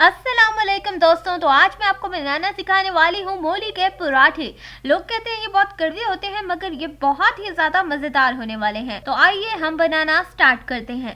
अस्सलामुअलैकुम दोस्तों, तो आज मैं आपको बनाना सिखाने वाली हूँ मूली के पराठे। लोग कहते हैं ये बहुत कड़वे होते हैं, मगर ये बहुत ही ज्यादा मजेदार होने वाले हैं। तो आइए हम बनाना स्टार्ट करते हैं।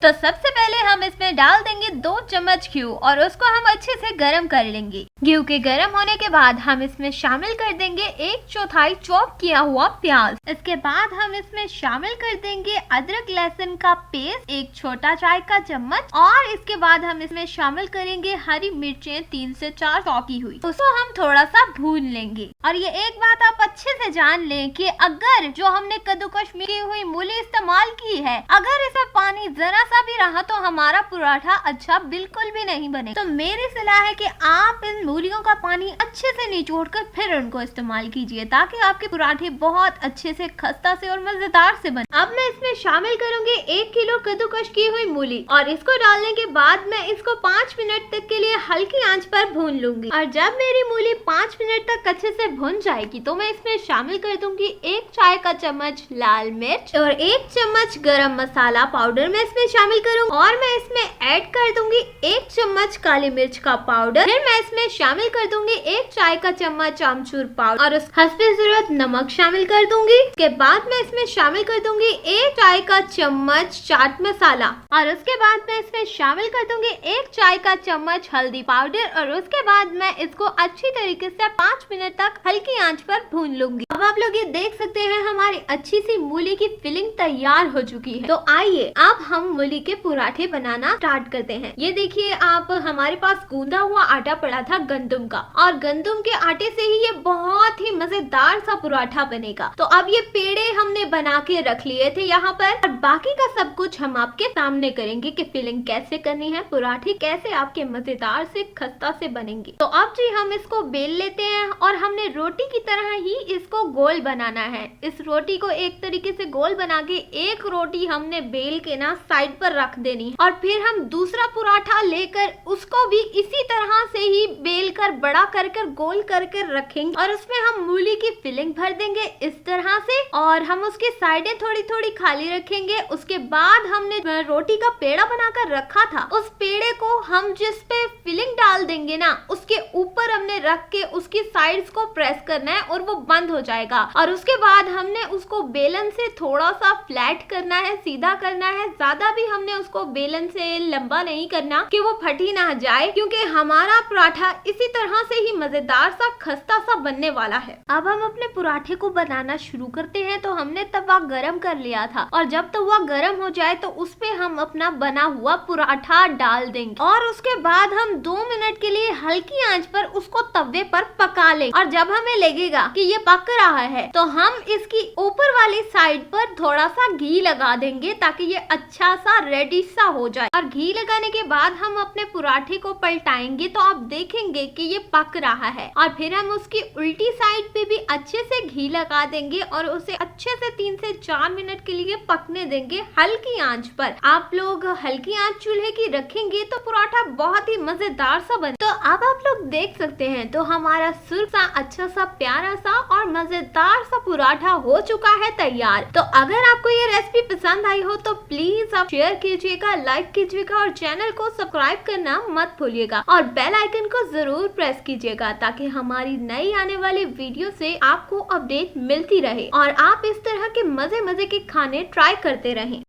तो सबसे पहले हम इसमें डाल देंगे 2 चम्मच घी और उसको हम अच्छे से गरम कर लेंगे। घी के गरम होने के बाद हम इसमें शामिल कर देंगे 1/4 चॉप किया हुआ प्याज। इसके बाद हम इसमें शामिल कर देंगे अदरक लहसुन का पेस्ट 1 छोटा चाय का चम्मच, और इसके बाद हम इसमें शामिल करेंगे हरी मिर्चें 3 से 4 चॉप की हुई। उसको हम थोड़ा सा भून लेंगे। और ये एक बात आप अच्छे से जान लें कि अगर जो हमने कद्दूकश की हुई मूली इस्तेमाल की है, अगर इसमें पानी जरा सा भी रहा तो हमारा पराठा अच्छा बिल्कुल भी नहीं बने। तो मेरी सलाह है कि आप इन मूलियों का पानी अच्छे से निचोड़कर फिर उनको इस्तेमाल कीजिए, ताकि आपके पराठे बहुत अच्छे से खस्ता से और मजेदार से बने। अब मैं इसमें शामिल करूंगी 1 किलो कद्दूकश की हुई मूली, और इसको डालने के बाद मैं इसको 5 मिनट तक के लिए हल्की आंच पर भून लूंगी। और जब मेरी मूली 5 मिनट तक अच्छे से भुन जाएगी तो मैं इसमें शामिल कर दूंगी 1 चाय का चम्मच लाल मिर्च और 1 चम्मच गरम मसाला पाउडर मैं इसमें शामिल करूंगी, और मैं इसमें ऐड कर दूंगी 1 चम्मच काली मिर्च का पाउडर। फिर मैं इसमें शामिल कर दूंगी 1 चाय का चम्मच आमचूर पाउडर और हस्बे जरूरत नमक शामिल कर दूंगी। उसके बाद मैं इसमें शामिल कर दूंगी 1 चाय का चम्मच चाट मसाला, और उसके बाद मैं इसमें शामिल कर दूंगी 1 चाय का चम्मच हल्दी पाउडर, और उसके बाद मैं इसको अच्छी तरीके से 5 मिनट तक हल्की आंच पर भून लूंगी। अब आप लोग ये देख सकते हैं हमारी अच्छी सी मूली की फिलिंग तैयार हो चुकी है। तो आइए अब हम मूली के पराठे बनाना स्टार्ट करते हैं। ये देखिए, आप हमारे पास गूंदा हुआ आटा पड़ा था गंदम का, और गंदम के आटे से ही ये बहुत ही मजेदार सा पराठा बनेगा। तो अब ये पेड़े हमने बना के रख लिए थे यहाँ पर, और बाकी का सब कुछ हम आपके सामने करेंगे कि फिलिंग कैसे करनी है, पराठे कैसे आपके मजेदार से खस्ता से बनेंगे। तो अब जी हम इसको बेल लेते हैं, और हमने रोटी की तरह ही इसको गोल बनाना है। इस रोटी को एक तरीके से गोल बना के एक रोटी हमने बेल के ना साइड पर रख देनी, और फिर हम दूसरा पराठा लेकर उसको भी इसी तरह से ही बेल कर बड़ा कर गोल कर रखेंगे, और उसमें हम मूली की फिलिंग भर देंगे इस तरह से, और हम उसकी साइडें थोड़ी थोड़ी खाली रखेंगे। उसके बाद हमने रोटी का पेड़ा बनाकर रखा था, उस पेड़े को हम जिस पे फिलिंग डाल देंगे ना, उसके ऊपर हमने रख के उसकी साइड्स को प्रेस करना है और वो बंद हो जाएगा। और उसके बाद हमने उसको बेलन से थोड़ा सा फ्लैट करना है, सीधा करना है। ज्यादा भी हमने उसको बेलन से लंबा नहीं करना कि वो फटी ना जाए, क्योंकि हमारा पराठा इसी तरह से ही मजेदार सा खस्ता सा बनने वाला है। अब हम अपने पराठे को बनाना शुरू करते हैं। तो हमने तवा गरम कर लिया था, और जब तवा गरम हो जाए तो उस पे हम अपना बना हुआ पराठा डाल देंगे, और उसके बाद हम 2 मिनट के लिए हल्की आंच पर उसको तवे पर पका लें। और जब हमें लगेगा कि ये पक रहा है तो हम इसकी ऊपर वाली साइड पर थोड़ा सा घी लगा देंगे, ताकि ये अच्छा सा रेडी सा हो जाए। और घी लगाने के बाद हम अपने पराठे को पलटाएंगे तो आप देखेंगे कि ये पक रहा है, और फिर हम उसकी उल्टी साइड पे भी अच्छे से घी लगा देंगे और उसे अच्छे से 3 से 4 मिनट के लिए पकने देंगे हल्की आंच पर। आप लोग हल्की आंच चूल्हे की रखेंगे तो पराठा बहुत ही मजेदार सा बने। तो अब आप लोग देख सकते हैं, तो हमारा सुर्ख सा अच्छा सा प्यारा सा और मजेदार सा पराठा हो चुका है तैयार। तो अगर आपको ये रेसिपी पसंद आई हो तो प्लीज आप शेयर कीजिएगा, लाइक कीजिएगा, और चैनल को सब्सक्राइब करना मत भूलिएगा, और बेल आइकन को जरूर प्रेस कीजिएगा, ताकि हमारी नई आने वाली वीडियो से आपको अपडेट मिलती रहे और आप इस तरह के मजे मजे के खाने ट्राई करते रहें।